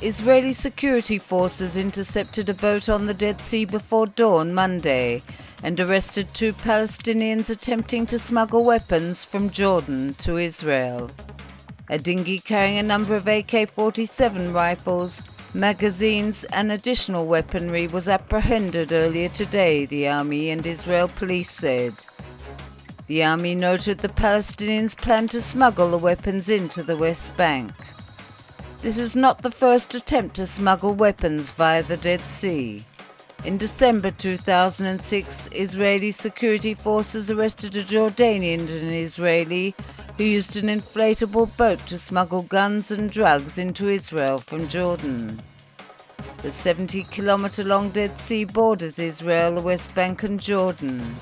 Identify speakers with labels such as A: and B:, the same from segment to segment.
A: Israeli security forces intercepted a boat on the Dead Sea before dawn Monday and arrested 2 Palestinians attempting to smuggle weapons from Jordan to Israel. A dinghy carrying a number of AK-47 rifles, magazines and additional weaponry was apprehended earlier today, the army and Israel police said. The army noted the Palestinians plan to smuggle the weapons into the West Bank. This is not the first attempt to smuggle weapons via the Dead Sea. In December 2006, Israeli security forces arrested a Jordanian and an Israeli who used an inflatable boat to smuggle guns and drugs into Israel from Jordan. The 70-kilometre-long Dead Sea borders Israel, the West Bank and Jordan.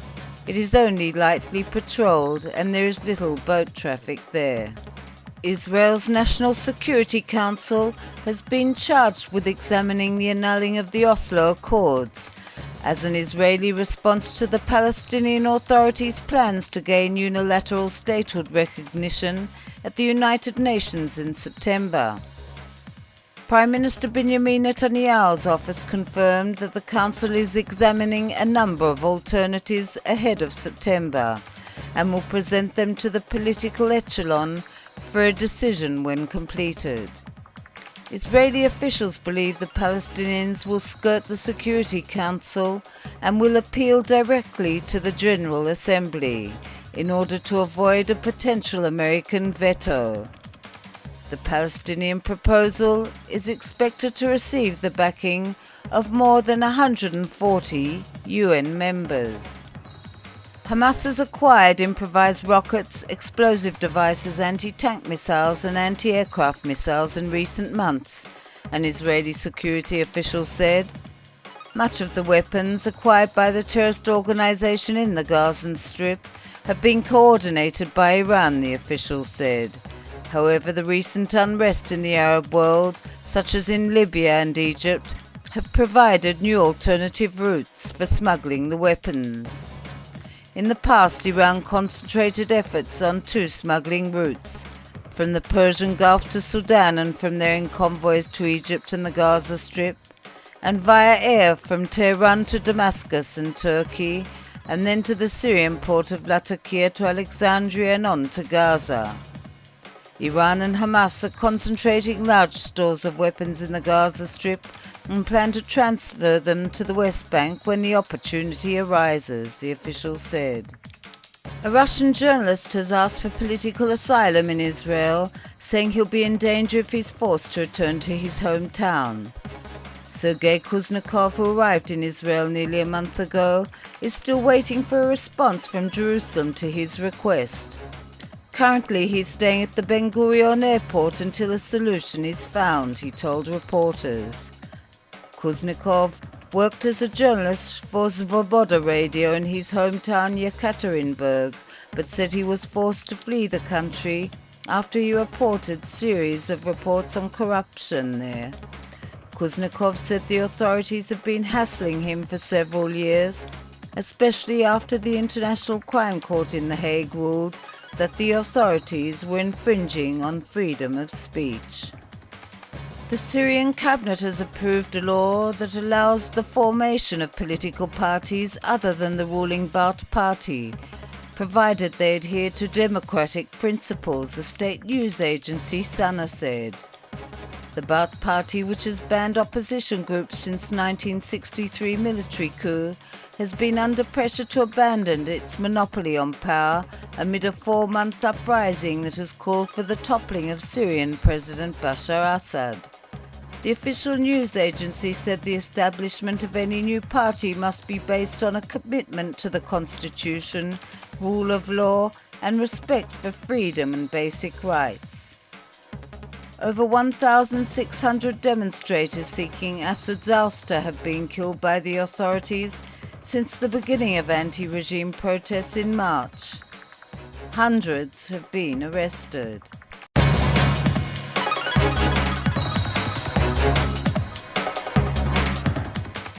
A: It is only lightly patrolled and there is little boat traffic there. Israel's National Security Council has been charged with examining the annulling of the Oslo Accords as an Israeli response to the Palestinian Authority's plans to gain unilateral statehood recognition at the United Nations in September. Prime Minister Benjamin Netanyahu's office confirmed that the Council is examining a number of alternatives ahead of September and will present them to the political echelon for a decision when completed. Israeli officials believe the Palestinians will skirt the Security Council and will appeal directly to the General Assembly in order to avoid a potential American veto. The Palestinian proposal is expected to receive the backing of more than 140 UN members. Hamas has acquired improvised rockets, explosive devices, anti-tank missiles and anti-aircraft missiles in recent months, an Israeli security official said. Much of the weapons acquired by the terrorist organization in the Gaza Strip have been coordinated by Iran, the official said. However, the recent unrest in the Arab world, such as in Libya and Egypt, have provided new alternative routes for smuggling the weapons. In the past, Iran concentrated efforts on 2 smuggling routes, from the Persian Gulf to Sudan and from there in convoys to Egypt and the Gaza Strip, and via air from Tehran to Damascus and Turkey, and then to the Syrian port of Latakia to Alexandria and on to Gaza. Iran and Hamas are concentrating large stores of weapons in the Gaza Strip and plan to transfer them to the West Bank when the opportunity arises, the official said. A Russian journalist has asked for political asylum in Israel, saying he'll be in danger if he's forced to return to his hometown. Sergei Kuznikov, who arrived in Israel nearly a month ago, is still waiting for a response from Jerusalem to his request. Currently, he's staying at the Ben Gurion airport until a solution is found, he told reporters. Kuznikov worked as a journalist for Svoboda Radio in his hometown Yekaterinburg, but said he was forced to flee the country after he reported series of reports on corruption there. Kuznikov said the authorities have been hassling him for several years, especially after the International Crime Court in The Hague ruled that the authorities were infringing on freedom of speech. The Syrian cabinet has approved a law that allows the formation of political parties other than the ruling Ba'ath Party, provided they adhere to democratic principles, a state news agency Sana said. The Ba'ath Party, which has banned opposition groups since 1963 military coup, has been under pressure to abandon its monopoly on power amid a 4-month uprising that has called for the toppling of Syrian President Bashar Assad. The official news agency said the establishment of any new party must be based on a commitment to the constitution, rule of law, and respect for freedom and basic rights. Over 1,600 demonstrators seeking Assad's ouster have been killed by the authorities since the beginning of anti-regime protests in March. Hundreds have been arrested.